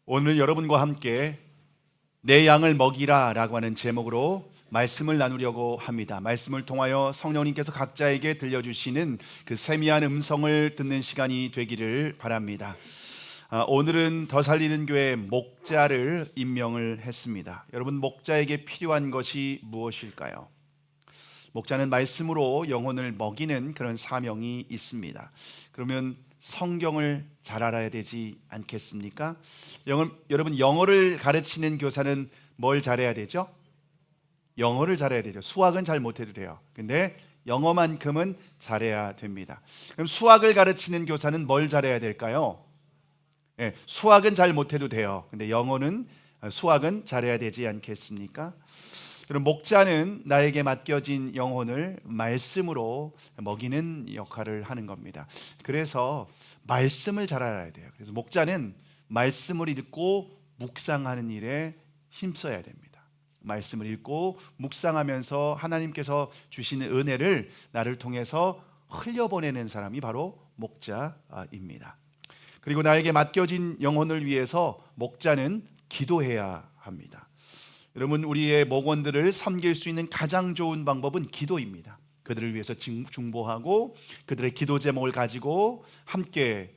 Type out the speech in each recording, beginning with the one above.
오늘 여러분과 함께 내 양을 먹이라 라고 하는 제목으로 말씀을 나누려고 합니다. 말씀을 통하여 성령님께서 각자에게 들려주시는 그 세미한 음성을 듣는 시간이 되기를 바랍니다. 오늘은 더 살리는 교회 목자를 임명을 했습니다. 여러분, 목자에게 필요한 것이 무엇일까요? 목자는 말씀으로 영혼을 먹이는 그런 사명이 있습니다. 그러면 성경을 잘 알아야 되지 않겠습니까? 여러분, 영어를 가르치는 교사는 뭘 잘해야 되죠? 영어를 잘해야 되죠. 수학은 잘 못해도 돼요. 근데 영어만큼은 잘해야 됩니다. 그럼 수학을 가르치는 교사는 뭘 잘해야 될까요? 수학은 잘 못해도 돼요. 근데 수학은 잘해야 되지 않겠습니까? 그럼 목자는 나에게 맡겨진 영혼을 말씀으로 먹이는 역할을 하는 겁니다. 그래서 말씀을 잘 알아야 돼요. 그래서 목자는 말씀을 읽고 묵상하는 일에 힘써야 됩니다. 말씀을 읽고 묵상하면서 하나님께서 주시는 은혜를 나를 통해서 흘려보내는 사람이 바로 목자입니다. 그리고 나에게 맡겨진 영혼을 위해서 목자는 기도해야 합니다. 여러분, 우리의 목원들을 섬길 수 있는 가장 좋은 방법은 기도입니다. 그들을 위해서 중보하고 그들의 기도 제목을 가지고 함께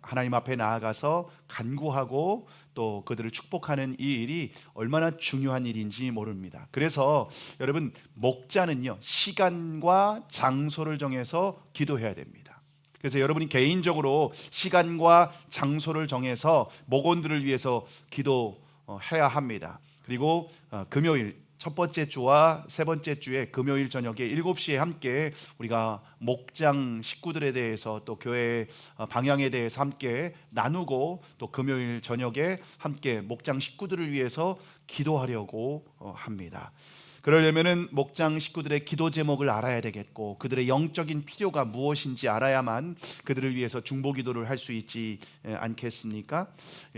하나님 앞에 나아가서 간구하고 또 그들을 축복하는 이 일이 얼마나 중요한 일인지 모릅니다. 그래서 여러분, 목자는요, 시간과 장소를 정해서 기도해야 됩니다. 그래서 여러분이 개인적으로 시간과 장소를 정해서 목원들을 위해서 기도해야 합니다. 그리고 금요일 첫 번째 주와 세 번째 주에 금요일 저녁에 7시에 함께 우리가 목장 식구들에 대해서 또 교회 방향에 대해서 함께 나누고 또 금요일 저녁에 함께 목장 식구들을 위해서 기도하려고 합니다. 그러려면은 목장 식구들의 기도 제목을 알아야 되겠고 그들의 영적인 필요가 무엇인지 알아야만 그들을 위해서 중보 기도를 할 수 있지 않겠습니까?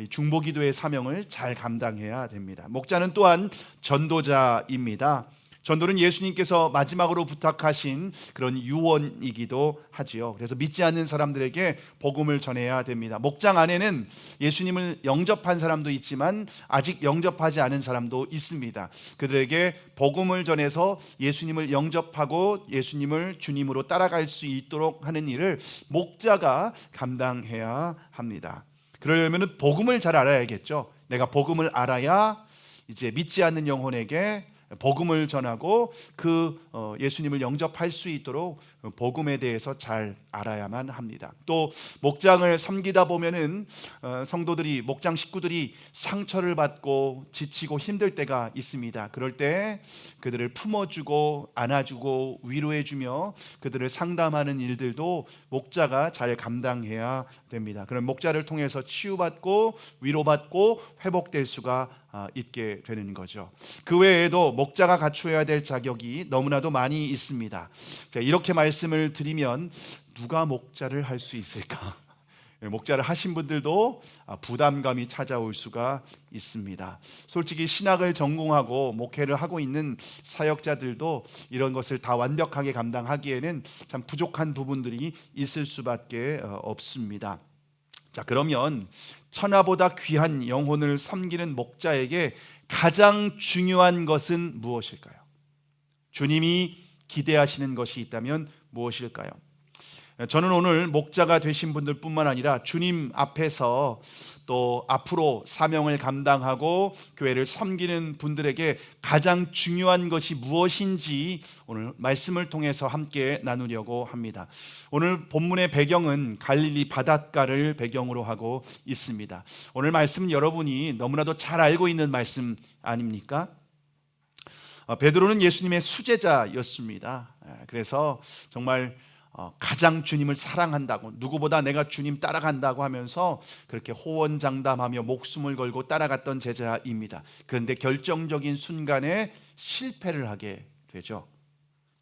중보 기도의 사명을 잘 감당해야 됩니다. 목자는 또한 전도자입니다. 전도는 예수님께서 마지막으로 부탁하신 그런 유언이기도 하지요. 그래서 믿지 않는 사람들에게 복음을 전해야 됩니다. 목장 안에는 예수님을 영접한 사람도 있지만 아직 영접하지 않은 사람도 있습니다. 그들에게 복음을 전해서 예수님을 영접하고 예수님을 주님으로 따라갈 수 있도록 하는 일을 목자가 감당해야 합니다. 그러려면 복음을 잘 알아야겠죠. 내가 복음을 알아야 이제 믿지 않는 영혼에게 복음을 전하고 예수님을 영접할 수 있도록 복음에 대해서 잘 알아야만 합니다. 또 목장을 섬기다 보면은 성도들이 목장 식구들이 상처를 받고 지치고 힘들 때가 있습니다. 그럴 때 그들을 품어주고 안아주고 위로해주며 그들을 상담하는 일들도 목자가 잘 감당해야 됩니다. 그럼 목자를 통해서 치유받고 위로받고 회복될 수가 있게 되는 거죠. 그 외에도 목자가 갖추어야 될 자격이 너무나도 많이 있습니다. 자, 이렇게 말씀을 드리면 누가 목자를 할 수 있을까? 목자를 하신 분들도 부담감이 찾아올 수가 있습니다. 솔직히 신학을 전공하고 목회를 하고 있는 사역자들도 이런 것을 다 완벽하게 감당하기에는 참 부족한 부분들이 있을 수밖에 없습니다. 자, 그러면 천하보다 귀한 영혼을 섬기는 목자에게 가장 중요한 것은 무엇일까요? 주님이 기대하시는 것이 있다면 무엇일까요? 저는 오늘 목자가 되신 분들 뿐만 아니라 주님 앞에서 또 앞으로 사명을 감당하고 교회를 섬기는 분들에게 가장 중요한 것이 무엇인지 오늘 말씀을 통해서 함께 나누려고 합니다. 오늘 본문의 배경은 갈릴리 바닷가를 배경으로 하고 있습니다. 오늘 말씀은 여러분이 너무나도 잘 알고 있는 말씀 아닙니까? 베드로는 예수님의 수제자였습니다. 그래서 정말 가장 주님을 사랑한다고, 누구보다 내가 주님 따라간다고 하면서 그렇게 호언장담하며 목숨을 걸고 따라갔던 제자입니다. 그런데 결정적인 순간에 실패를 하게 되죠.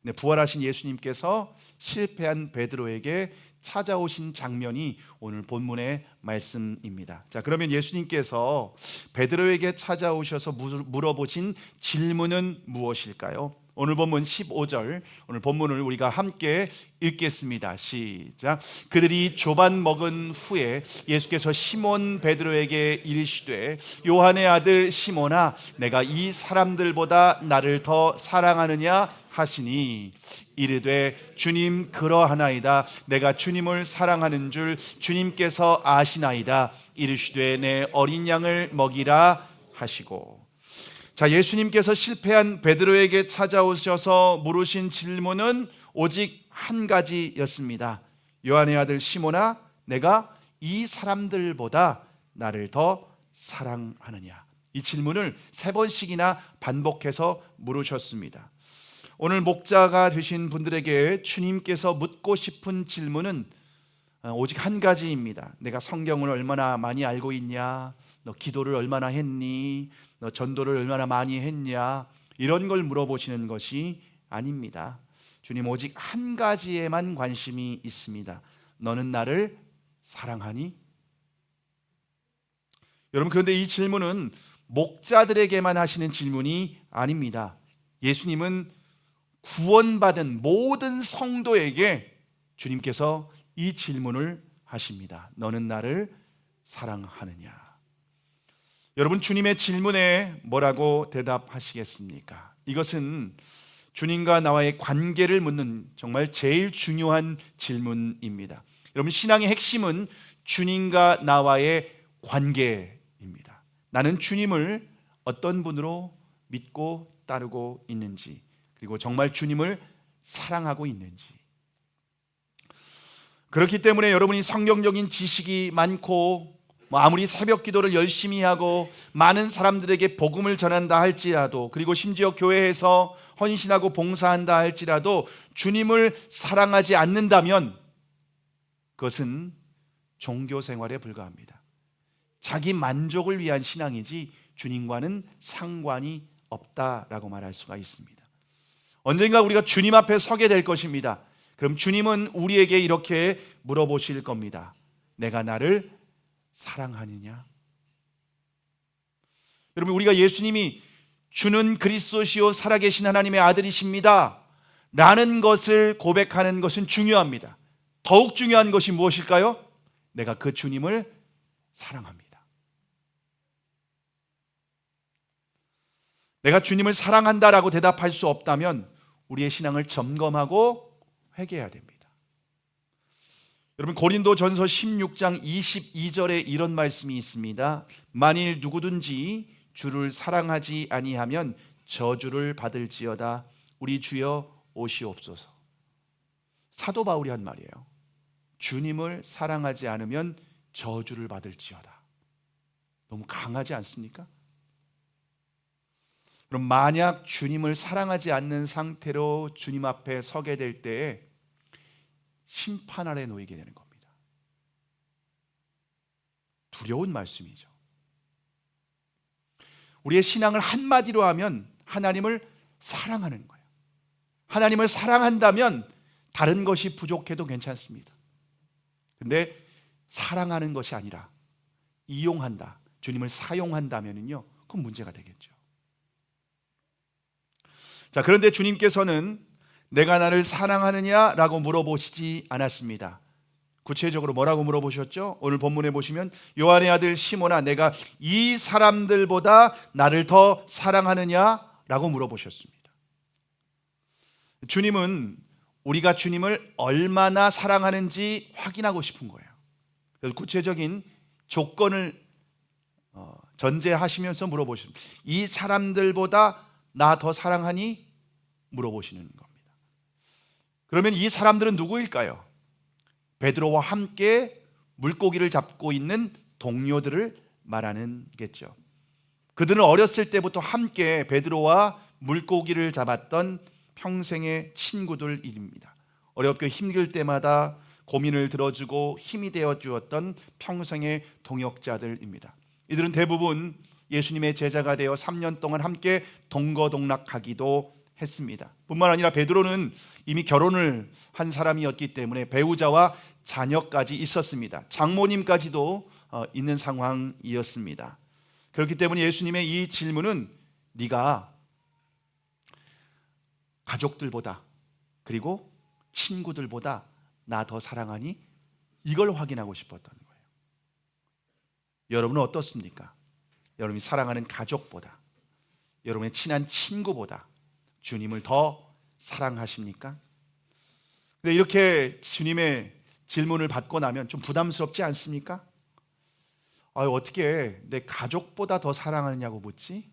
근데 부활하신 예수님께서 실패한 베드로에게 찾아오신 장면이 오늘 본문의 말씀입니다. 자, 그러면 예수님께서 베드로에게 찾아오셔서 물어보신 질문은 무엇일까요? 오늘 본문 15절, 오늘 본문을 우리가 함께 읽겠습니다. 시작. 그들이 조반 먹은 후에 예수께서 시몬 베드로에게 이르시되 요한의 아들 시몬아 내가 이 사람들보다 나를 더 사랑하느냐 하시니 이르되 주님 그러하나이다. 내가 주님을 사랑하는 줄 주님께서 아시나이다. 이르시되 내 어린 양을 먹이라 하시고. 자, 예수님께서 실패한 베드로에게 찾아오셔서 물으신 질문은 오직 한 가지였습니다. 요한의 아들 시몬아 내가 이 사람들보다 나를 더 사랑하느냐. 이 질문을 3번씩이나 반복해서 물으셨습니다. 오늘 목자가 되신 분들에게 주님께서 묻고 싶은 질문은 오직 한 가지입니다. 내가 성경을 얼마나 많이 알고 있냐? 너 기도를 얼마나 했니? 너 전도를 얼마나 많이 했냐? 이런 걸 물어보시는 것이 아닙니다. 주님 오직 한 가지에만 관심이 있습니다. 너는 나를 사랑하니? 여러분, 그런데 이 질문은 목자들에게만 하시는 질문이 아닙니다. 예수님은 구원받은 모든 성도에게 주님께서 이 질문을 하십니다. 너는 나를 사랑하느냐? 여러분, 주님의 질문에 뭐라고 대답하시겠습니까? 이것은 주님과 나와의 관계를 묻는 정말 제일 중요한 질문입니다. 여러분, 신앙의 핵심은 주님과 나와의 관계입니다. 나는 주님을 어떤 분으로 믿고 따르고 있는지, 그리고 정말 주님을 사랑하고 있는지. 그렇기 때문에 여러분이 성경적인 지식이 많고 아무리 새벽 기도를 열심히 하고 많은 사람들에게 복음을 전한다 할지라도, 그리고 심지어 교회에서 헌신하고 봉사한다 할지라도 주님을 사랑하지 않는다면 그것은 종교 생활에 불과합니다. 자기 만족을 위한 신앙이지 주님과는 상관이 없다라고 말할 수가 있습니다. 언젠가 우리가 주님 앞에 서게 될 것입니다. 그럼 주님은 우리에게 이렇게 물어보실 겁니다. 내가 나를 사랑하느냐? 여러분, 우리가 예수님이 주는 그리스도시요 살아계신 하나님의 아들이십니다 라는 것을 고백하는 것은 중요합니다. 더욱 중요한 것이 무엇일까요? 내가 그 주님을 사랑합니다. 내가 주님을 사랑한다라고 대답할 수 없다면 우리의 신앙을 점검하고 회개해야 됩니다. 여러분, 고린도전서 16장 22절에 이런 말씀이 있습니다. 만일 누구든지 주를 사랑하지 아니하면 저주를 받을지어다. 우리 주여 오시옵소서. 사도 바울이 한 말이에요. 주님을 사랑하지 않으면 저주를 받을지어다. 너무 강하지 않습니까? 그럼 만약 주님을 사랑하지 않는 상태로 주님 앞에 서게 될 때에 심판 아래 놓이게 되는 겁니다. 두려운 말씀이죠. 우리의 신앙을 한마디로 하면 하나님을 사랑하는 거예요. 하나님을 사랑한다면 다른 것이 부족해도 괜찮습니다. 근데 사랑하는 것이 아니라 이용한다, 주님을 사용한다면요, 그건 문제가 되겠죠. 자, 그런데 주님께서는 내가 나를 사랑하느냐라고 물어보시지 않았습니다. 구체적으로 뭐라고 물어보셨죠? 오늘 본문에 보시면 요한의 아들 시몬아 내가 이 사람들보다 나를 더 사랑하느냐라고 물어보셨습니다. 주님은 우리가 주님을 얼마나 사랑하는지 확인하고 싶은 거예요. 그래서 구체적인 조건을 전제하시면서 물어보십니다. 이 사람들보다 나 더 사랑하니? 물어보시는 겁니다. 그러면 이 사람들은 누구일까요? 베드로와 함께 물고기를 잡고 있는 동료들을 말하는 겠죠. 그들은 어렸을 때부터 함께 베드로와 물고기를 잡았던 평생의 친구들입니다. 어렵고 힘들 때마다 고민을 들어주고 힘이 되어 주었던 평생의 동역자들입니다. 이들은 대부분 예수님의 제자가 되어 3년 동안 함께 동거동락하기도 했습니다. 뿐만 아니라 베드로는 이미 결혼을 한 사람이었기 때문에 배우자와 자녀까지 있었습니다. 장모님까지도 있는 상황이었습니다. 그렇기 때문에 예수님의 이 질문은 네가 가족들보다, 그리고 친구들보다 나 더 사랑하니? 이걸 확인하고 싶었던 거예요. 여러분은 어떻습니까? 여러분이 사랑하는 가족보다, 여러분의 친한 친구보다 주님을 더 사랑하십니까? 근데 이렇게 주님의 질문을 받고 나면 좀 부담스럽지 않습니까? 어떻게 내 가족보다 더 사랑하느냐고 묻지?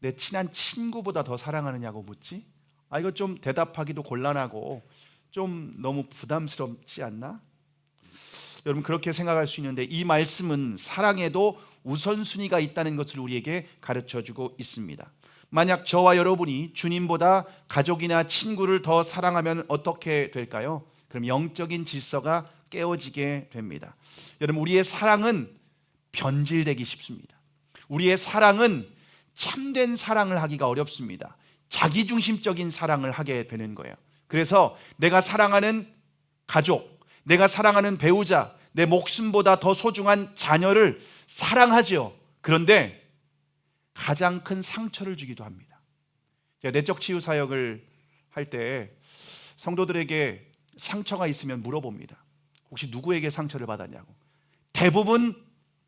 내 친한 친구보다 더 사랑하느냐고 묻지? 이거 좀 대답하기도 곤란하고 좀 너무 부담스럽지 않나? 여러분, 그렇게 생각할 수 있는데 이 말씀은 사랑에도 우선순위가 있다는 것을 우리에게 가르쳐주고 있습니다. 만약 저와 여러분이 주님보다 가족이나 친구를 더 사랑하면 어떻게 될까요? 그럼 영적인 질서가 깨어지게 됩니다. 여러분, 우리의 사랑은 변질되기 쉽습니다. 우리의 사랑은 참된 사랑을 하기가 어렵습니다. 자기중심적인 사랑을 하게 되는 거예요. 그래서 내가 사랑하는 가족, 내가 사랑하는 배우자, 내 목숨보다 더 소중한 자녀를 사랑하지요. 그런데 가장 큰 상처를 주기도 합니다. 제가 내적 치유 사역을 할 때 성도들에게 상처가 있으면 물어봅니다. 혹시 누구에게 상처를 받았냐고. 대부분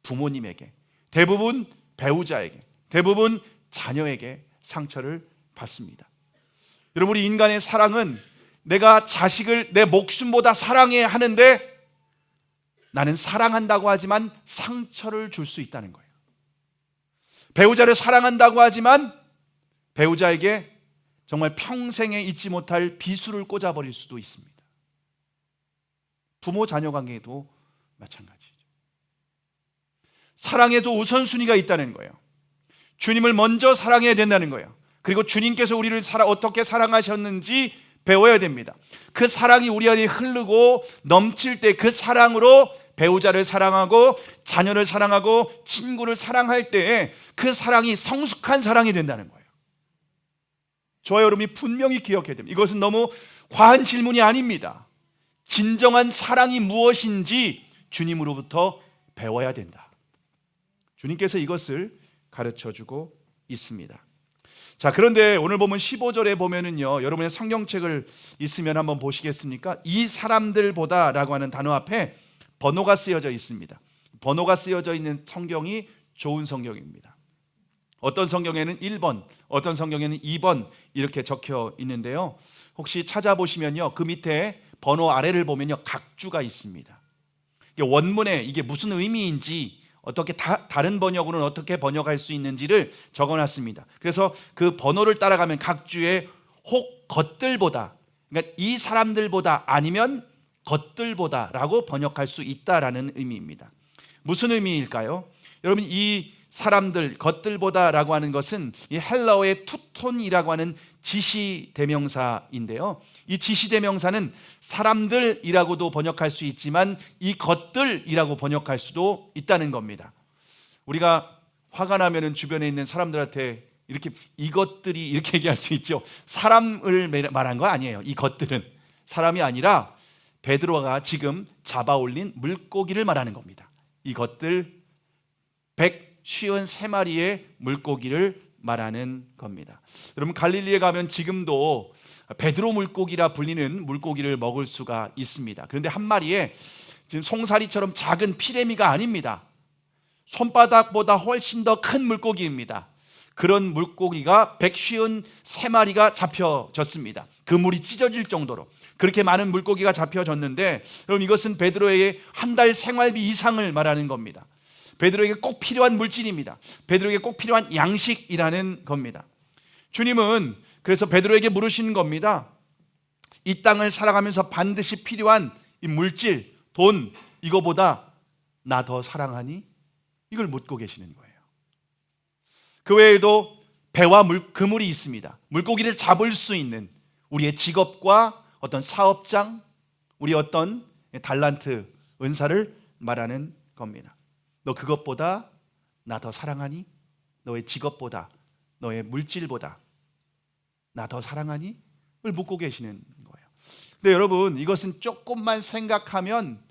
부모님에게, 대부분 배우자에게, 대부분 자녀에게 상처를 받습니다. 여러분, 우리 인간의 사랑은 내가 자식을 내 목숨보다 사랑해야 하는데 나는 사랑한다고 하지만 상처를 줄 수 있다는 거예요. 배우자를 사랑한다고 하지만 배우자에게 정말 평생에 잊지 못할 비수를 꽂아버릴 수도 있습니다. 부모 자녀 관계에도 마찬가지죠. 사랑에도 우선순위가 있다는 거예요. 주님을 먼저 사랑해야 된다는 거예요. 그리고 주님께서 우리를 어떻게 사랑하셨는지 배워야 됩니다. 그 사랑이 우리 안에 흐르고 넘칠 때 그 사랑으로 배우자를 사랑하고 자녀를 사랑하고 친구를 사랑할 때 그 사랑이 성숙한 사랑이 된다는 거예요. 저와 여러분이 분명히 기억해야 됩니다. 이것은 너무 과한 질문이 아닙니다. 진정한 사랑이 무엇인지 주님으로부터 배워야 된다. 주님께서 이것을 가르쳐주고 있습니다. 자, 그런데 오늘 보면 15절에 보면은요, 여러분의 성경책을 있으면 한번 보시겠습니까? 이 사람들보다 라고 하는 단어 앞에 번호가 쓰여져 있습니다. 번호가 쓰여져 있는 성경이 좋은 성경입니다. 어떤 성경에는 1번, 어떤 성경에는 2번 이렇게 적혀 있는데요, 혹시 찾아보시면요, 그 밑에 번호 아래를 보면요, 각주가 있습니다. 원문에 이게 무슨 의미인지, 어떻게 다른 번역으로는 어떻게 번역할 수 있는지를 적어놨습니다. 그래서 그 번호를 따라가면 각주에 혹 것들보다, 그러니까 이 사람들보다 아니면 것들보다라고 번역할 수 있다라는 의미입니다. 무슨 의미일까요? 여러분, 이 사람들, 것들보다라고 하는 것은 이 헬라어의 투톤이라고 하는 지시대명사인데요, 이 지시대명사는 사람들이라고도 번역할 수 있지만 이 것들이라고 번역할 수도 있다는 겁니다. 우리가 화가 나면은 주변에 있는 사람들한테 이렇게 이것들이 이렇게 얘기할 수 있죠. 사람을 말한 거 아니에요. 이 것들은 사람이 아니라 베드로가 지금 잡아올린 물고기를 말하는 겁니다. 이것들 153마리의 물고기를 말하는 겁니다. 여러분, 갈릴리에 가면 지금도 베드로 물고기라 불리는 물고기를 먹을 수가 있습니다. 그런데 한 마리에 지금 송사리처럼 작은 피레미가 아닙니다. 손바닥보다 훨씬 더 큰 물고기입니다. 그런 물고기가 153마리가 잡혀졌습니다. 그 물이 찢어질 정도로 그렇게 많은 물고기가 잡혀졌는데, 여러분, 이것은 베드로의 한 달 생활비 이상을 말하는 겁니다. 베드로에게 꼭 필요한 물질입니다. 베드로에게 꼭 필요한 양식이라는 겁니다. 주님은 그래서 베드로에게 물으시는 겁니다. 이 땅을 살아가면서 반드시 필요한 이 물질, 돈, 이거보다 나 더 사랑하니? 이걸 묻고 계시는 거예요. 그 외에도 배와 그물이 있습니다. 물고기를 잡을 수 있는 우리의 직업과 어떤 사업장, 우리 어떤 달란트, 은사를 말하는 겁니다. 너 그것보다 나 더 사랑하니? 너의 직업보다, 너의 물질보다 나 더 사랑하니? 을 묻고 계시는 거예요. 근데 여러분, 이것은 조금만 생각하면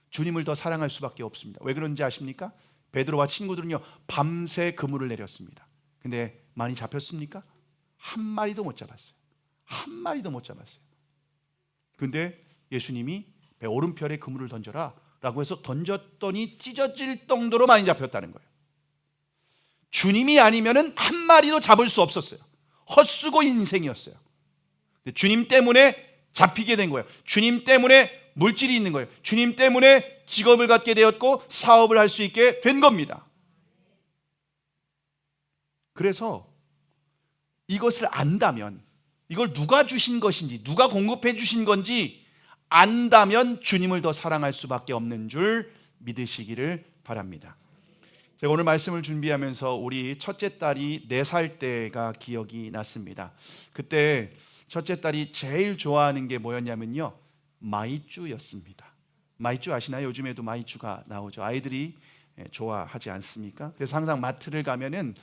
주님을 더 사랑할 수밖에 없습니다. 왜 그런지 아십니까? 베드로와 친구들은요, 밤새 그물을 내렸습니다. 근데 많이 잡혔습니까? 한 마리도 못 잡았어요. 한 마리도 못 잡았어요. 근데 예수님이 배 오른편에 그물을 던져라 라고 해서 던졌더니 찢어질 정도로 많이 잡혔다는 거예요. 주님이 아니면은 한 마리도 잡을 수 없었어요. 헛수고 인생이었어요. 주님 때문에 잡히게 된 거예요. 주님 때문에 물질이 있는 거예요. 주님 때문에 직업을 갖게 되었고 사업을 할 수 있게 된 겁니다. 그래서 이것을 안다면, 이걸 누가 주신 것인지, 누가 공급해 주신 건지 안다면 주님을 더 사랑할 수밖에 없는 줄 믿으시기를 바랍니다. 제가 오늘 말씀을 준비하면서 우리 첫째 딸이 4살 때가 기억이 났습니다. 그때 첫째 딸이 제일 좋아하는 게 뭐였냐면요, 마이쮸였습니다. 마이쮸 아시나요? 요즘에도 마이쮸가 나오죠. 아이들이 좋아하지 않습니까? 그래서 항상 마트를 가면은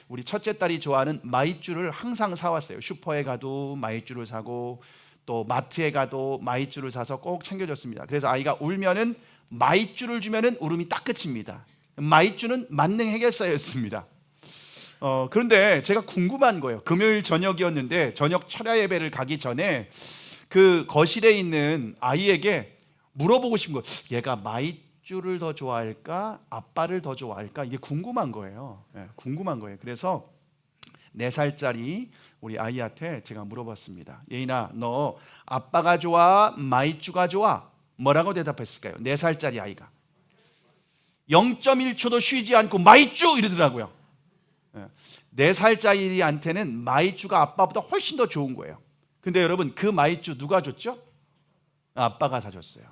우리 첫째 딸이 좋아하는 마이쮸를 항상 사왔어요. 슈퍼에 가도 마이쮸를 사고 또 마트에 가도 마이쮸를 사서 꼭 챙겨줬습니다. 그래서 아이가 울면은 마이쮸를 주면은 울음이 딱 끝입니다. 마이쮸는 만능 해결사였습니다. 그런데 제가 궁금한 거예요. 금요일 저녁이었는데 저녁 철야 예배를 가기 전에 그 거실에 있는 아이에게 물어보고 싶은 거예요. 얘가 마이쮸를 더 좋아할까? 아빠를 더 좋아할까? 이게 궁금한 거예요. 궁금한 거예요. 그래서 4살짜리 우리 아이한테 제가 물어봤습니다. 예인아, 너 아빠가 좋아? 마이쮸가 좋아? 뭐라고 대답했을까요? 4살짜리 아이가 0.1초도 쉬지 않고 마이쮸 이러더라고요. 4살짜리한테는 마이쮸가 아빠보다 훨씬 더 좋은 거예요. 근데 여러분, 그 마이쮸 누가 줬죠? 아빠가 사줬어요.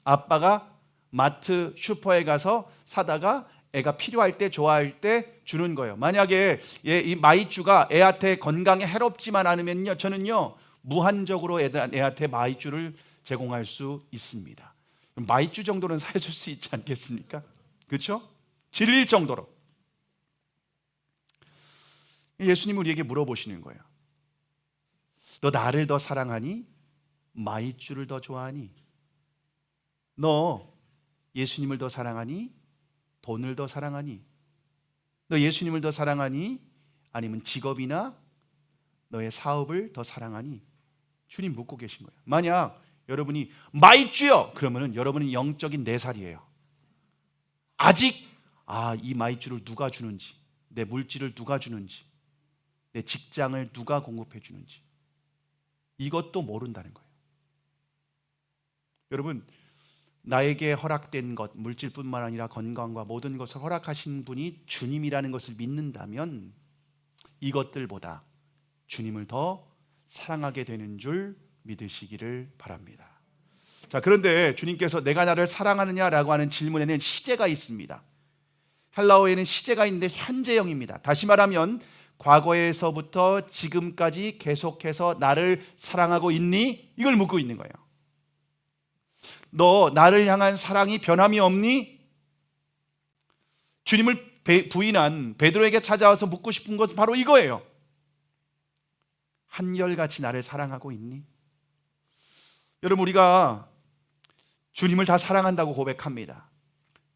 아빠가 마트 슈퍼에 가서 사다가 애가 필요할 때, 좋아할 때 주는 거예요. 만약에 이 마이쮸가 애한테 건강에 해롭지만 않으면요, 저는요 무한적으로 애한테 마이쮸를 제공할 수 있습니다. 마이쮸 정도는 사줄 수 있지 않겠습니까? 그렇죠? 질릴 정도로. 예수님이 우리에게 물어보시는 거예요. 너 나를 더 사랑하니? 마이쮸를 더 좋아하니? 너 예수님을 더 사랑하니? 돈을 더 사랑하니? 너 예수님을 더 사랑하니? 아니면 직업이나 너의 사업을 더 사랑하니? 주님 묻고 계신 거예요. 만약 여러분이 마이쮸요! 그러면은 여러분은 영적인 4살이에요. 아직 이 마이쮸를 누가 주는지, 내 물질을 누가 주는지, 내 직장을 누가 공급해 주는지 이것도 모른다는 거예요. 여러분, 나에게 허락된 것, 물질뿐만 아니라 건강과 모든 것을 허락하신 분이 주님이라는 것을 믿는다면 이것들보다 주님을 더 사랑하게 되는 줄 믿으시기를 바랍니다. 자, 그런데 주님께서 내가 나를 사랑하느냐라고 하는 질문에는 시제가 있습니다. 헬라어에는 시제가 있는데 현재형입니다. 다시 말하면 과거에서부터 지금까지 계속해서 나를 사랑하고 있니? 이걸 묻고 있는 거예요. 너 나를 향한 사랑이 변함이 없니? 주님을 부인한 베드로에게 찾아와서 묻고 싶은 것은 바로 이거예요. 한결같이 나를 사랑하고 있니? 여러분, 우리가 주님을 다 사랑한다고 고백합니다.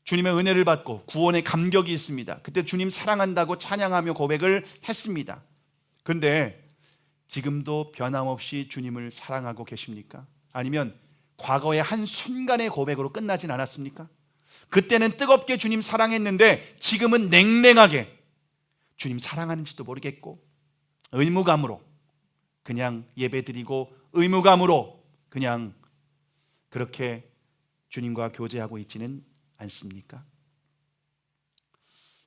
주님의 은혜를 받고 구원의 감격이 있습니다. 그때 주님 사랑한다고 찬양하며 고백을 했습니다. 그런데 지금도 변함없이 주님을 사랑하고 계십니까? 아니면 과거의 한 순간의 고백으로 끝나진 않았습니까? 그때는 뜨겁게 주님 사랑했는데 지금은 냉랭하게 주님 사랑하는지도 모르겠고 의무감으로 그냥 예배드리고 의무감으로 그냥 그렇게 주님과 교제하고 있지는 않습니까?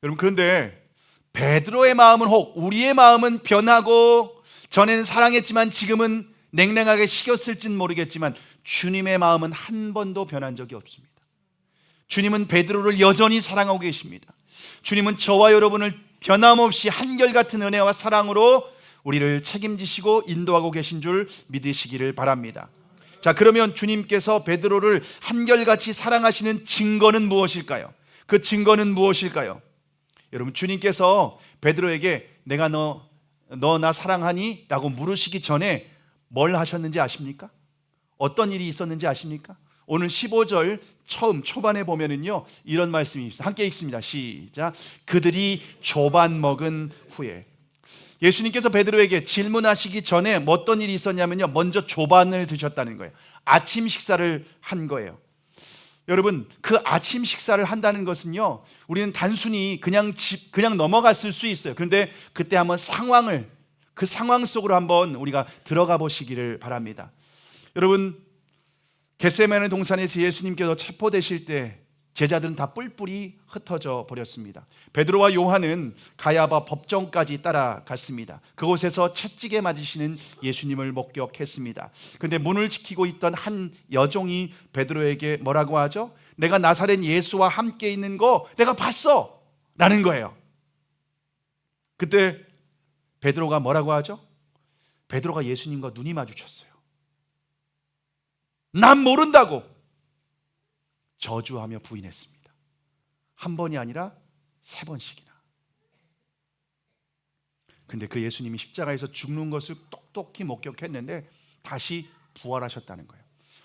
여러분, 그런데 베드로의 마음은 혹 우리의 마음은 변하고 전에는 사랑했지만 지금은 냉랭하게 식었을지는 모르겠지만 주님의 마음은 한 번도 변한 적이 없습니다. 주님은 베드로를 여전히 사랑하고 계십니다. 주님은 저와 여러분을 변함없이 한결같은 은혜와 사랑으로 우리를 책임지시고 인도하고 계신 줄 믿으시기를 바랍니다. 자, 그러면 주님께서 베드로를 한결같이 사랑하시는 증거는 무엇일까요? 그 증거는 무엇일까요? 여러분, 주님께서 베드로에게 내가 너 나 사랑하니? 라고 물으시기 전에 뭘 하셨는지 아십니까? 어떤 일이 있었는지 아십니까? 오늘 15절 초반에 보면은요 이런 말씀이 있습니다. 함께 읽습니다. 시작. 그들이 조반 먹은 후에. 예수님께서 베드로에게 질문하시기 전에 어떤 일이 있었냐면요, 먼저 조반을 드셨다는 거예요. 아침 식사를 한 거예요. 여러분, 그 아침 식사를 한다는 것은요, 우리는 단순히 그냥 넘어갔을 수 있어요. 그런데 그때 한번 그 상황 속으로 한번 우리가 들어가 보시기를 바랍니다. 여러분, 겟세마네 동산에서 예수님께서 체포되실 때 제자들은 다 뿔뿔이 흩어져 버렸습니다. 베드로와 요한은 가야바 법정까지 따라갔습니다. 그곳에서 채찍에 맞으시는 예수님을 목격했습니다. 그런데 문을 지키고 있던 한 여종이 베드로에게 뭐라고 하죠? 내가 나사렛 예수와 함께 있는 거 내가 봤어! 라는 거예요. 그때 베드로가 뭐라고 하죠? 베드로가 예수님과 눈이 마주쳤어요. 난 모른다고 저주하며 부인했습니다. 한 번이 아니라 3번씩이나. 근데 그 예수님이 십자가에서 죽는 것을 똑똑히 목격했는데 다시 부활하셨다는 거예요.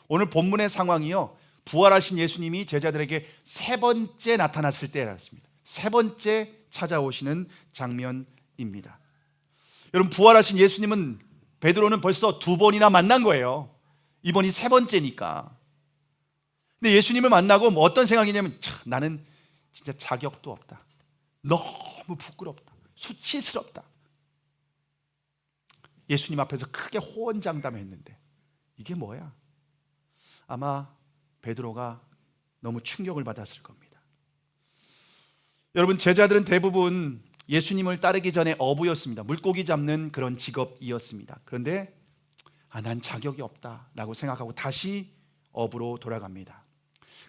오늘 본문의 상황이요, 부활하신 예수님이 제자들에게 3번째 나타났을 때였습니다. 3번째 찾아오시는 장면입니다. 여러분, 부활하신 예수님은 베드로는 벌써 2번이나 만난 거예요. 이번이 3번째니까. 근데 예수님을 만나고 어떤 생각이냐면, 나는 진짜 자격도 없다. 너무 부끄럽다. 수치스럽다. 예수님 앞에서 크게 호언장담했는데 이게 뭐야? 아마 베드로가 너무 충격을 받았을 겁니다. 여러분, 제자들은 대부분 예수님을 따르기 전에 어부였습니다. 물고기 잡는 그런 직업이었습니다. 그런데 난 자격이 없다라고 생각하고 다시 어부로 돌아갑니다.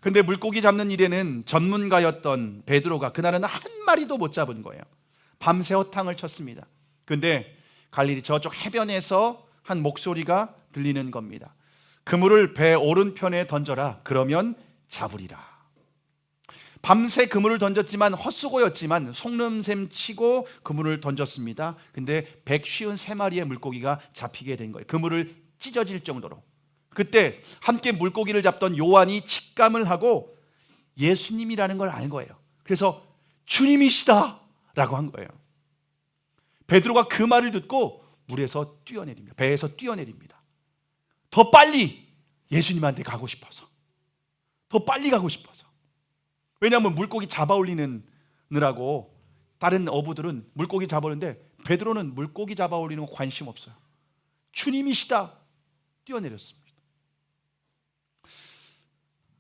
그런데 물고기 잡는 일에는 전문가였던 베드로가 그날은 한 마리도 못 잡은 거예요. 밤새 허탕을 쳤습니다. 그런데 갈릴리 저쪽 해변에서 한 목소리가 들리는 겁니다. 그물을 배 오른편에 던져라. 그러면 잡으리라. 밤새 그물을 던졌지만 헛수고였지만 속눈샘 치고 그물을 던졌습니다. 근데 153마리의 물고기가 잡히게 된 거예요. 그물을 찢어질 정도로. 그때 함께 물고기를 잡던 요한이 직감을 하고 예수님이라는 걸 알 거예요. 그래서 주님이시다 라고 한 거예요. 베드로가 그 말을 듣고 물에서 뛰어내립니다. 배에서 뛰어내립니다. 더 빨리 예수님한테 가고 싶어서, 더 빨리 가고 싶어서. 왜냐하면 물고기 잡아 올리느라고 다른 어부들은 물고기 잡아 올리는데 베드로는 물고기 잡아 올리는 거 관심 없어요. 주님이시다. 뛰어내렸습니다.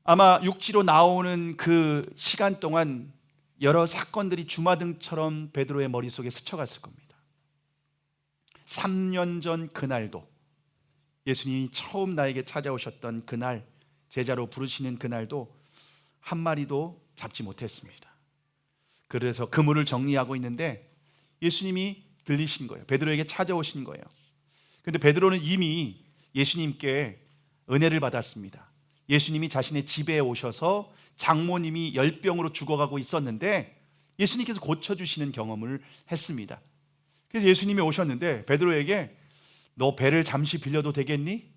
아마 육지로 나오는 그 시간 동안 여러 사건들이 주마등처럼 베드로의 머릿속에 스쳐갔을 겁니다. 3년 전 그날도, 예수님이 처음 나에게 찾아오셨던 그날, 제자로 부르시는 그날도 한 마리도 잡지 못했습니다. 그래서 그물을 정리하고 있는데 예수님이 들리신 거예요. 베드로에게 찾아오신 거예요. 그런데 베드로는 이미 예수님께 은혜를 받았습니다. 예수님이 자신의 집에 오셔서 장모님이 열병으로 죽어가고 있었는데 예수님께서 고쳐주시는 경험을 했습니다. 그래서 예수님이 오셨는데 베드로에게 너 배를 잠시 빌려도 되겠니?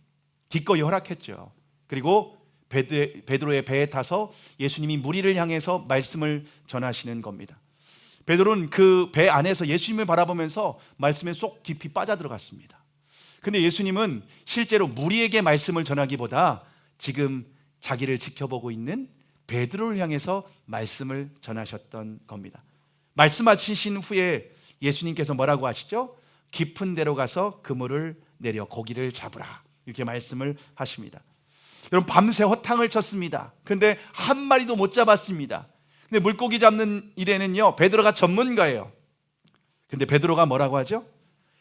기꺼이 허락했죠. 그리고 베드로의 배에 타서 예수님이 무리를 향해서 말씀을 전하시는 겁니다. 베드로는 그 배 안에서 예수님을 바라보면서 말씀에 쏙 깊이 빠져들어갔습니다. 근데 예수님은 실제로 무리에게 말씀을 전하기보다 지금 자기를 지켜보고 있는 베드로를 향해서 말씀을 전하셨던 겁니다. 말씀하신 후에 예수님께서 뭐라고 하시죠? 깊은 데로 가서 그물을 내려 고기를 잡으라. 이렇게 말씀을 하십니다. 여러분, 밤새 허탕을 쳤습니다. 그런데 한 마리도 못 잡았습니다. 근데 물고기 잡는 일에는요, 베드로가 전문가예요. 근데 베드로가 뭐라고 하죠?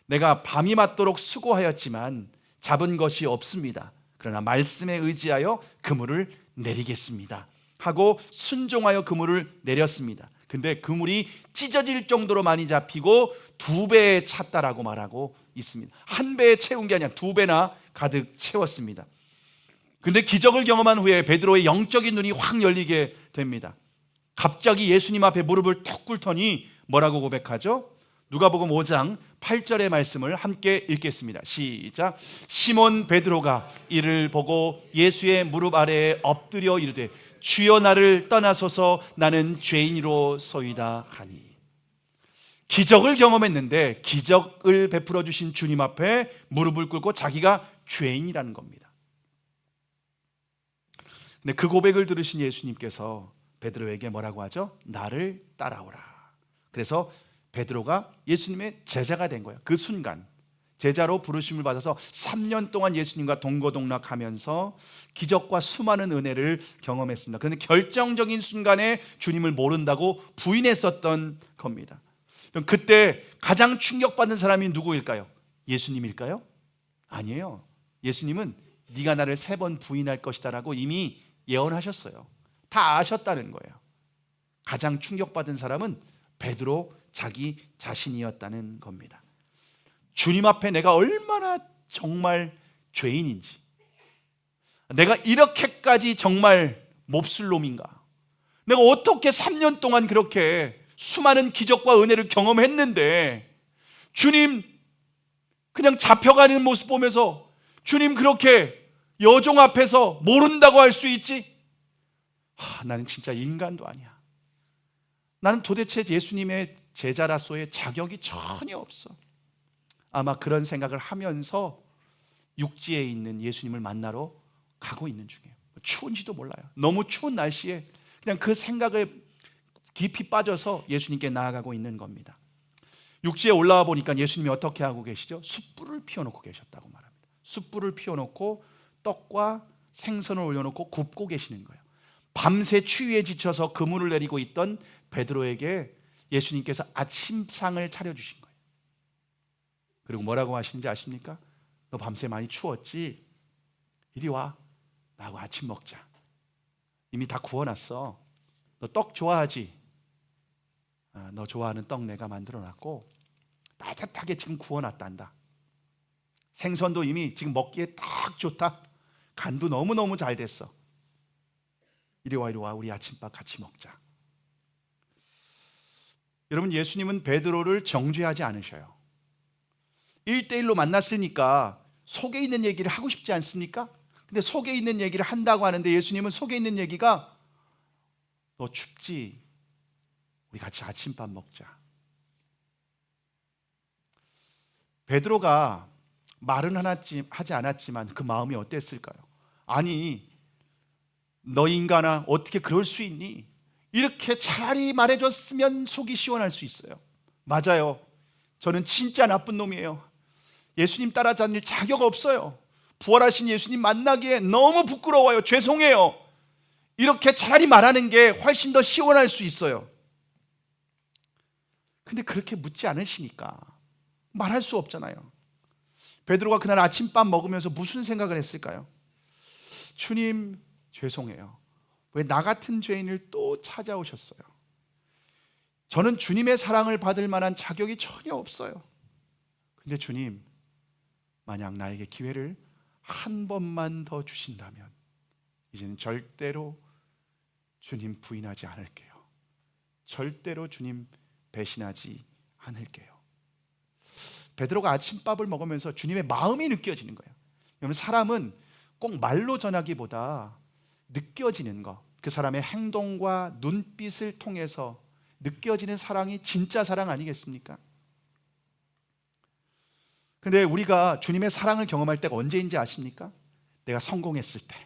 내가 밤이 맞도록 수고하였지만 잡은 것이 없습니다. 그러나 말씀에 의지하여 그물을 내리겠습니다 하고 순종하여 그물을 내렸습니다. 근데 그물이 찢어질 정도로 많이 잡히고 2배에 찼다라고 말하고 있습니다. 1배에 채운 게 아니라 2배나 가득 채웠습니다. 근데 기적을 경험한 후에 베드로의 영적인 눈이 확 열리게 됩니다. 갑자기 예수님 앞에 무릎을 툭 꿇더니 뭐라고 고백하죠? 누가복음 5장 8절의 말씀을 함께 읽겠습니다. 시작. 시몬 베드로가 이를 보고 예수의 무릎 아래에 엎드려 이르되 주여 나를 떠나소서 나는 죄인으로소이다 하니. 기적을 경험했는데 기적을 베풀어 주신 주님 앞에 무릎을 꿇고 자기가 죄인이라는 겁니다. 근데 그 고백을 들으신 예수님께서 베드로에게 뭐라고 하죠? 나를 따라오라. 그래서 베드로가 예수님의 제자가 된 거예요. 그 순간 제자로 부르심을 받아서 3년 동안 예수님과 동거동락하면서 기적과 수많은 은혜를 경험했습니다. 그런데 결정적인 순간에 주님을 모른다고 부인했었던 겁니다. 그럼 그때 가장 충격받은 사람이 누구일까요? 예수님일까요? 아니에요. 예수님은 네가 나를 3번 부인할 것이다 라고 이미 예언하셨어요. 다 아셨다는 거예요. 가장 충격받은 사람은 베드로 자기 자신이었다는 겁니다. 주님 앞에 내가 얼마나 정말 죄인인지, 내가 이렇게까지 정말 몹쓸 놈인가, 내가 어떻게 3년 동안 그렇게 수많은 기적과 은혜를 경험했는데 주님 그냥 잡혀가는 모습 보면서 주님 그렇게 여종 앞에서 모른다고 할 수 있지? 나는 진짜 인간도 아니야. 나는 도대체 예수님의 제자라서의 자격이 전혀 없어. 아마 그런 생각을 하면서 육지에 있는 예수님을 만나러 가고 있는 중이에요. 추운지도 몰라요. 너무 추운 날씨에 그냥 그 생각에 깊이 빠져서 예수님께 나아가고 있는 겁니다. 육지에 올라와 보니까 예수님이 어떻게 하고 계시죠? 숯불을 피워놓고 계셨다고 말합니다. 숯불을 피워놓고 떡과 생선을 올려놓고 굽고 계시는 거예요. 밤새 추위에 지쳐서 그물을 내리고 있던 베드로에게 예수님께서 아침상을 차려주신 거예요. 그리고 뭐라고 하시는지 아십니까? 너 밤새 많이 추웠지? 이리 와, 나하고 아침 먹자. 이미 다 구워놨어. 너 떡 좋아하지? 너 좋아하는 떡 내가 만들어놨고 따뜻하게 지금 구워놨단다. 생선도 이미 지금 먹기에 딱 좋다. 간도 너무너무 잘 됐어. 이리 와, 이리 와, 우리 아침밥 같이 먹자. 여러분, 예수님은 베드로를 정죄하지 않으셔요. 1대1로 만났으니까 속에 있는 얘기를 하고 싶지 않습니까? 근데 속에 있는 얘기를 한다고 하는데 예수님은 속에 있는 얘기가 너 춥지? 우리 같이 아침밥 먹자. 베드로가 말은 하지 않았지만 그 마음이 어땠을까요? 아니, 너 인간아, 어떻게 그럴 수 있니? 이렇게 차라리 말해줬으면 속이 시원할 수 있어요. 맞아요. 저는 진짜 나쁜 놈이에요. 예수님 따라다닐 자격 없어요. 부활하신 예수님 만나기에 너무 부끄러워요. 죄송해요. 이렇게 차라리 말하는 게 훨씬 더 시원할 수 있어요. 근데 그렇게 묻지 않으시니까 말할 수 없잖아요. 베드로가 그날 아침밥 먹으면서 무슨 생각을 했을까요? 주님, 죄송해요. 왜 나 같은 죄인을 또 찾아오셨어요? 저는 주님의 사랑을 받을 만한 자격이 전혀 없어요. 근데 주님, 만약 나에게 기회를 한 번만 더 주신다면 이제는 절대로 주님 부인하지 않을게요. 절대로 주님 배신하지 않을게요. 베드로가 아침밥을 먹으면서 주님의 마음이 느껴지는 거예요. 여러분, 사람은 꼭 말로 전하기보다 느껴지는 것, 그 사람의 행동과 눈빛을 통해서 느껴지는 사랑이 진짜 사랑 아니겠습니까? 근데 우리가 주님의 사랑을 경험할 때가 언제인지 아십니까? 내가 성공했을 때,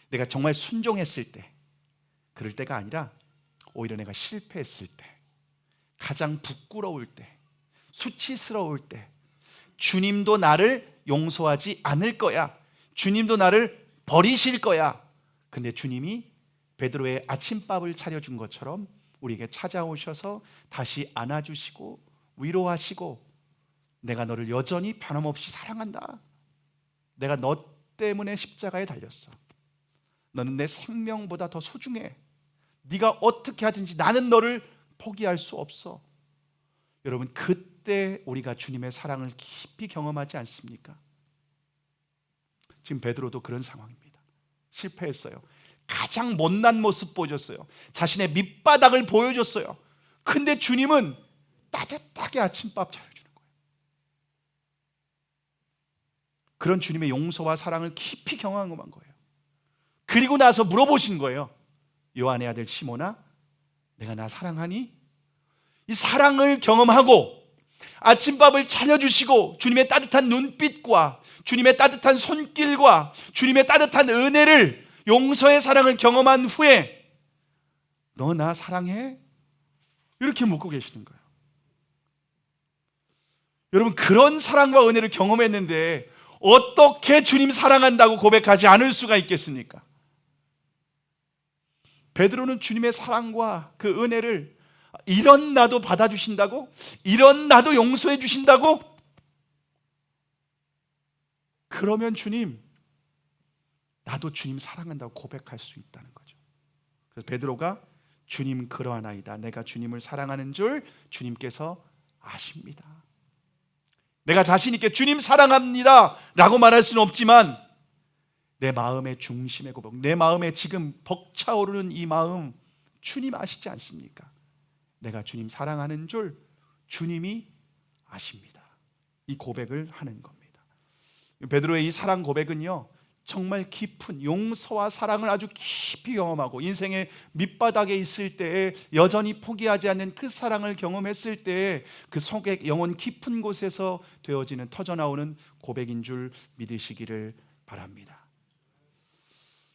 내가 정말 순종했을 때, 그럴 때가 아니라 오히려 내가 실패했을 때, 가장 부끄러울 때, 수치스러울 때, 주님도 나를 용서하지 않을 거야. 주님도 나를 버리실 거야. 근데 주님이 베드로의 아침밥을 차려준 것처럼 우리에게 찾아오셔서 다시 안아주시고 위로하시고, 내가 너를 여전히 변함없이 사랑한다. 내가 너 때문에 십자가에 달렸어. 너는 내 생명보다 더 소중해. 네가 어떻게 하든지 나는 너를 포기할 수 없어. 여러분, 그때 우리가 주님의 사랑을 깊이 경험하지 않습니까? 지금 베드로도 그런 상황입니다. 실패했어요. 가장 못난 모습 보여줬어요. 자신의 밑바닥을 보여줬어요. 근데 주님은 따뜻하게 아침밥 차려주는 거예요. 그런 주님의 용서와 사랑을 깊이 경험한 거예요. 그리고 나서 물어보신 거예요. 요한의 아들 시몬아, 내가 나 사랑하니? 이 사랑을 경험하고 아침밥을 차려주시고 주님의 따뜻한 눈빛과 주님의 따뜻한 손길과 주님의 따뜻한 은혜를, 용서의 사랑을 경험한 후에 너 나 사랑해? 이렇게 묻고 계시는 거예요. 여러분, 그런 사랑과 은혜를 경험했는데 어떻게 주님 사랑한다고 고백하지 않을 수가 있겠습니까? 베드로는 주님의 사랑과 그 은혜를 이런 나도 받아주신다고? 이런 나도 용서해 주신다고? 그러면 주님, 나도 주님 사랑한다고 고백할 수 있다는 거죠. 그래서 베드로가 주님 그러하나이다, 내가 주님을 사랑하는 줄 주님께서 아십니다. 내가 자신 있게 주님 사랑합니다 라고 말할 수는 없지만 내 마음의 중심의 고백, 내 마음에 지금 벅차오르는 이 마음 주님 아시지 않습니까? 내가 주님 사랑하는 줄 주님이 아십니다. 이 고백을 하는 겁니다. 베드로의 이 사랑 고백은요, 정말 깊은 용서와 사랑을 아주 깊이 경험하고 인생의 밑바닥에 있을 때에 여전히 포기하지 않는 그 사랑을 경험했을 때에 그 속에 영혼 깊은 곳에서 되어지는, 터져나오는 고백인 줄 믿으시기를 바랍니다.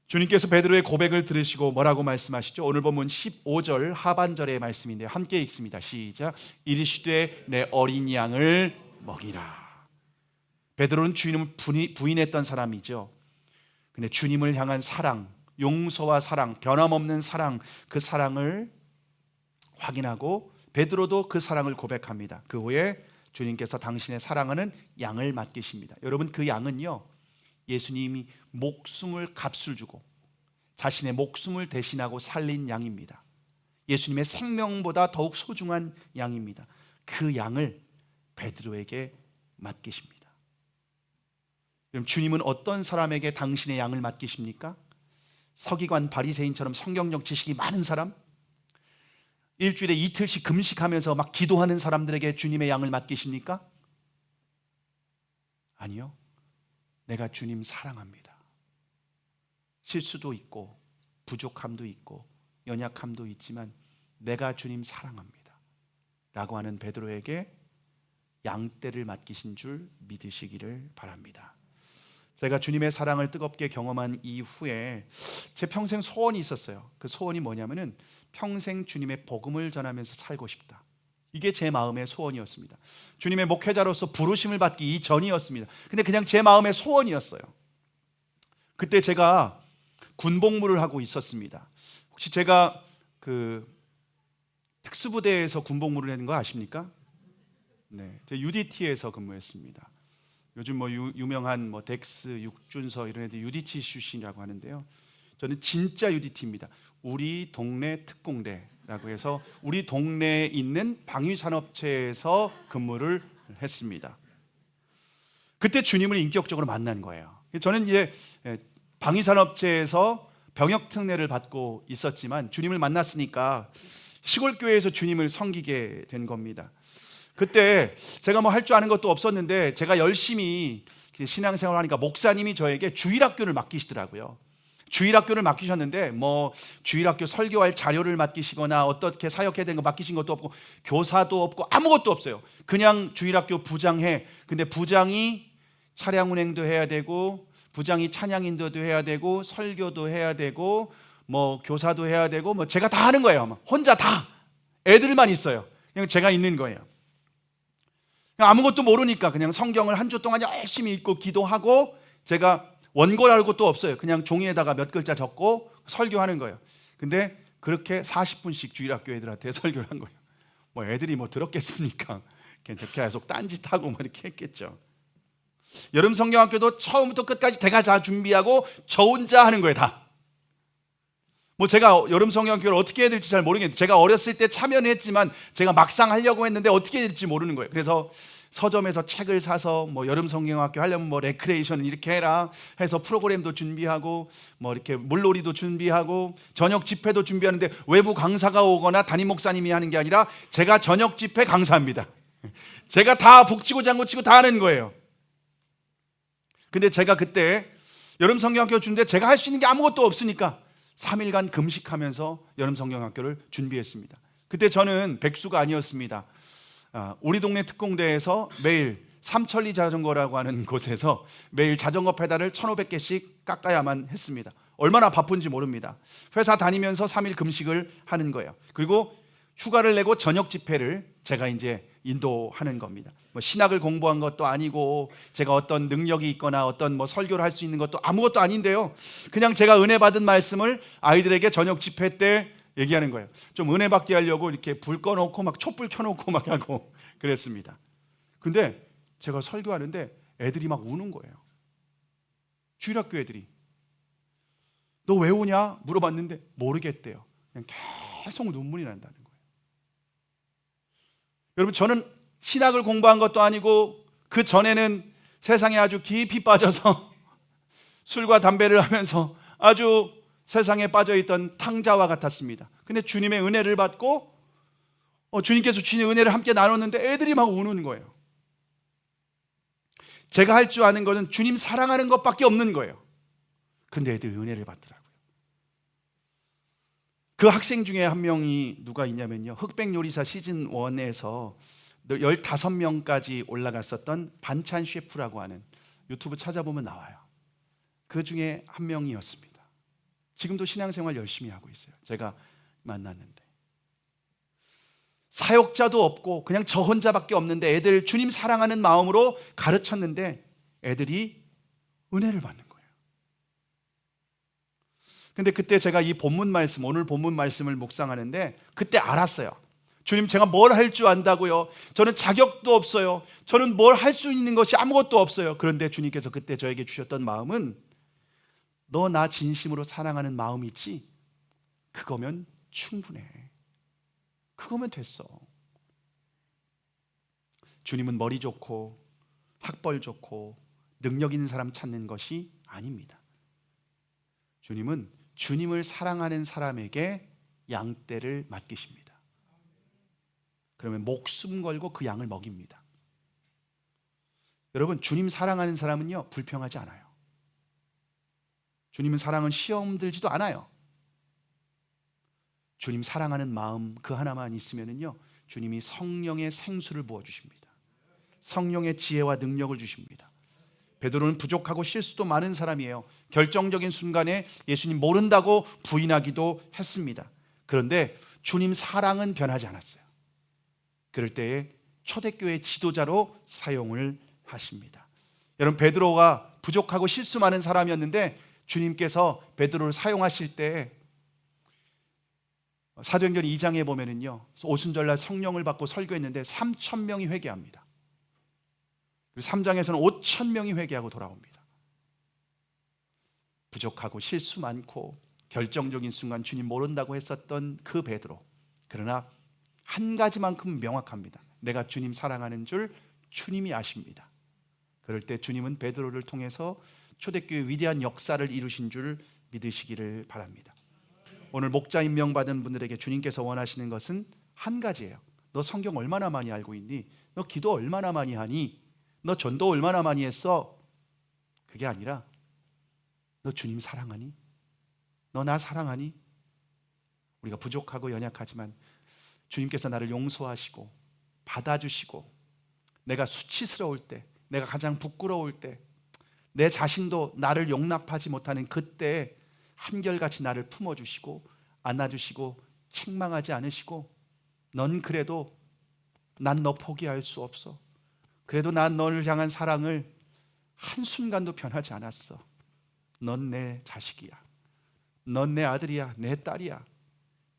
주님께서 베드로의 고백을 들으시고 뭐라고 말씀하시죠? 오늘 본문 15절 하반절의 말씀인데요, 함께 읽습니다. 시작. 이르시되 내 어린 양을 먹이라. 베드로는 주님을 부인했던 사람이죠. 근데 주님을 향한 사랑, 용서와 사랑, 변함없는 사랑, 그 사랑을 확인하고 베드로도 그 사랑을 고백합니다. 그 후에 주님께서 당신의 사랑하는 양을 맡기십니다. 여러분, 그 양은요, 예수님이 목숨을 값을 주고 자신의 목숨을 대신하고 살린 양입니다. 예수님의 생명보다 더욱 소중한 양입니다. 그 양을 베드로에게 맡기십니다. 그럼 주님은 어떤 사람에게 당신의 양을 맡기십니까? 서기관 바리새인처럼 성경적 지식이 많은 사람, 일주일에 이틀씩 금식하면서 막 기도하는 사람들에게 주님의 양을 맡기십니까? 아니요. 내가 주님 사랑합니다. 실수도 있고 부족함도 있고 연약함도 있지만 내가 주님 사랑합니다 라고 하는 베드로에게 양떼를 맡기신 줄 믿으시기를 바랍니다. 제가 주님의 사랑을 뜨겁게 경험한 이후에 제 평생 소원이 있었어요. 그 소원이 뭐냐면은 평생 주님의 복음을 전하면서 살고 싶다. 이게 제 마음의 소원이었습니다. 주님의 목회자로서 부르심을 받기 이전이었습니다. 근데 그냥 제 마음의 소원이었어요. 그때 제가 군복무를 하고 있었습니다. 혹시 제가 그 특수부대에서 군복무를 하는 거 아십니까? 네, 제가 UDT에서 근무했습니다. 요즘 뭐 유명한 뭐 덱스, 육준서 이런 애들 UDT 출신이라고 하는데요. 저는 진짜 UDT입니다. 우리 동네 특공대라고 해서 우리 동네에 있는 방위산업체에서 근무를 했습니다. 그때 주님을 인격적으로 만난 거예요. 저는 이제 방위산업체에서 병역특례를 받고 있었지만 주님을 만났으니까 시골 교회에서 주님을 섬기게 된 겁니다. 그때 제가 뭐 할 줄 아는 것도 없었는데 제가 열심히 신앙생활을 하니까 목사님이 저에게 주일학교를 맡기시더라고요. 주일학교를 맡기셨는데 뭐 주일학교 설교할 자료를 맡기시거나 어떻게 사역해야 되는 거 맡기신 것도 없고 교사도 없고 아무것도 없어요. 그냥 주일학교 부장해. 근데 부장이 차량 운행도 해야 되고 부장이 찬양 인도도 해야 되고 설교도 해야 되고 뭐 교사도 해야 되고 뭐 제가 다 하는 거예요. 혼자 다. 애들만 있어요. 그냥 제가 있는 거예요. 아무것도 모르니까 그냥 성경을 한 주 동안 열심히 읽고 기도하고 제가 원고를 알 것도 없어요. 그냥 종이에다가 몇 글자 적고 설교하는 거예요. 근데 그렇게 40분씩 주일학교 애들한테 설교를 한 거예요. 뭐 애들이 뭐 들었겠습니까? 계속 딴짓하고 뭐 이렇게 했겠죠. 여름 성경학교도 처음부터 끝까지 제가 다 준비하고 저 혼자 하는 거예요, 다. 뭐 제가 여름 성경학교를 어떻게 해야 될지 잘 모르겠는데 제가 어렸을 때 참여는 했지만 제가 막상 하려고 했는데 어떻게 해야 될지 모르는 거예요. 그래서 서점에서 책을 사서 뭐 여름 성경학교 하려면 뭐 레크레이션 이렇게 해라 해서 프로그램도 준비하고 뭐 이렇게 물놀이도 준비하고 저녁 집회도 준비하는데 외부 강사가 오거나 담임 목사님이 하는 게 아니라 제가 저녁 집회 강사입니다. 제가 다 북치고 장구치고 다 하는 거예요. 근데 제가 그때 여름 성경학교 준비에 제가 할 수 있는 게 아무것도 없으니까 3일간 금식하면서 여름 성경학교를 준비했습니다. 그때 저는 백수가 아니었습니다. 우리 동네 특공대에서 매일 삼천리 자전거라고 하는 곳에서 매일 자전거 페달을 1,500개씩 깎아야만 했습니다. 얼마나 바쁜지 모릅니다. 회사 다니면서 3일 금식을 하는 거예요. 그리고 휴가를 내고 저녁 집회를 제가 이제 인도하는 겁니다. 뭐 신학을 공부한 것도 아니고 제가 어떤 능력이 있거나 어떤 뭐 설교를 할 수 있는 것도 아무것도 아닌데요. 그냥 제가 은혜 받은 말씀을 아이들에게 저녁 집회 때 얘기하는 거예요. 좀 은혜 받게 하려고 이렇게 불 꺼놓고 막 촛불 켜놓고 막 하고 그랬습니다. 근데 제가 설교하는데 애들이 막 우는 거예요. 주일학교 애들이. 너 왜 우냐? 물어봤는데 모르겠대요. 그냥 계속 눈물이 난다는 거예요. 여러분, 저는 신학을 공부한 것도 아니고 그 전에는 세상에 아주 깊이 빠져서 술과 담배를 하면서 아주 세상에 빠져있던 탕자와 같았습니다. 근데 주님의 은혜를 받고 주님께서 주님의 은혜를 함께 나눴는데 애들이 막 우는 거예요. 제가 할 줄 아는 것은 주님 사랑하는 것밖에 없는 거예요. 근데 애들이 은혜를 받더라고요. 그 학생 중에 한 명이 누가 있냐면요, 흑백요리사 시즌 1에서 15명까지 올라갔었던 반찬 셰프라고 하는, 유튜브 찾아보면 나와요. 그 중에 한 명이었습니다. 지금도 신앙생활 열심히 하고 있어요. 제가 만났는데 사역자도 없고 그냥 저 혼자밖에 없는데 애들 주님 사랑하는 마음으로 가르쳤는데 애들이 은혜를 받는 거예요. 근데 그때 제가 이 본문 말씀, 오늘 본문 말씀을 묵상하는데 그때 알았어요. 주님, 제가 뭘 할 줄 안다고요? 저는 자격도 없어요. 저는 뭘 할 수 있는 것이 아무것도 없어요. 그런데 주님께서 그때 저에게 주셨던 마음은, 너 나 진심으로 사랑하는 마음 있지? 그거면 충분해. 그거면 됐어. 주님은 머리 좋고 학벌 좋고 능력 있는 사람 찾는 것이 아닙니다. 주님은 주님을 사랑하는 사람에게 양떼를 맡기십니다. 그러면 목숨 걸고 그 양을 먹입니다. 여러분, 주님 사랑하는 사람은요, 불평하지 않아요. 주님은 사랑은 시험 들지도 않아요. 주님 사랑하는 마음 그 하나만 있으면은요, 주님이 성령의 생수를 부어 주십니다. 성령의 지혜와 능력을 주십니다. 베드로는 부족하고 실수도 많은 사람이에요. 결정적인 순간에 예수님 모른다고 부인하기도 했습니다. 그런데 주님 사랑은 변하지 않았어요. 그럴 때에 초대교회 지도자로 사용을 하십니다. 여러분, 베드로가 부족하고 실수 많은 사람이었는데 주님께서 베드로를 사용하실 때 사도행전 2장에 보면은요, 오순절날 성령을 받고 설교했는데 3,000명이 회개합니다. 3장에서는 5,000명이 회개하고 돌아옵니다. 부족하고 실수 많고 결정적인 순간 주님 모른다고 했었던 그 베드로, 그러나 한 가지만큼 명확합니다. 내가 주님 사랑하는 줄 주님이 아십니다. 그럴 때 주님은 베드로를 통해서 초대교회 위대한 역사를 이루신 줄 믿으시기를 바랍니다. 오늘 목자 임명받은 분들에게 주님께서 원하시는 것은 한 가지예요. 너 성경 얼마나 많이 알고 있니? 너 기도 얼마나 많이 하니? 너 전도 얼마나 많이 했어? 그게 아니라, 너 주님 사랑하니? 너 나 사랑하니? 우리가 부족하고 연약하지만 주님께서 나를 용서하시고 받아주시고, 내가 수치스러울 때, 내가 가장 부끄러울 때, 내 자신도 나를 용납하지 못하는 그때 한결같이 나를 품어주시고 안아주시고 책망하지 않으시고, 넌 그래도 난 너 포기할 수 없어. 그래도 난 너를 향한 사랑을 한순간도 변하지 않았어. 넌 내 자식이야. 넌 내 아들이야, 내 딸이야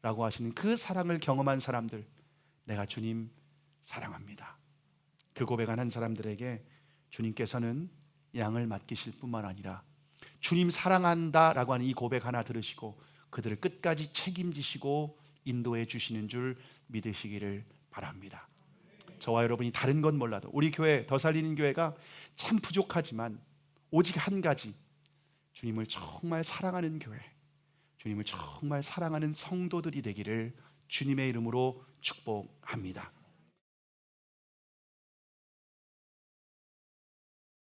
라고 하시는 그 사랑을 경험한 사람들, 내가 주님 사랑합니다. 그 고백한 사람들에게 주님께서는 양을 맡기실 뿐만 아니라 주님 사랑한다 라고 하는 이 고백 하나 들으시고 그들을 끝까지 책임지시고 인도해 주시는 줄 믿으시기를 바랍니다. 저와 여러분이 다른 건 몰라도 우리 교회, 더 살리는 교회가 참 부족하지만 오직 한 가지, 주님을 정말 사랑하는 교회, 주님을 정말 사랑하는 성도들이 되기를 주님의 이름으로 축복합니다.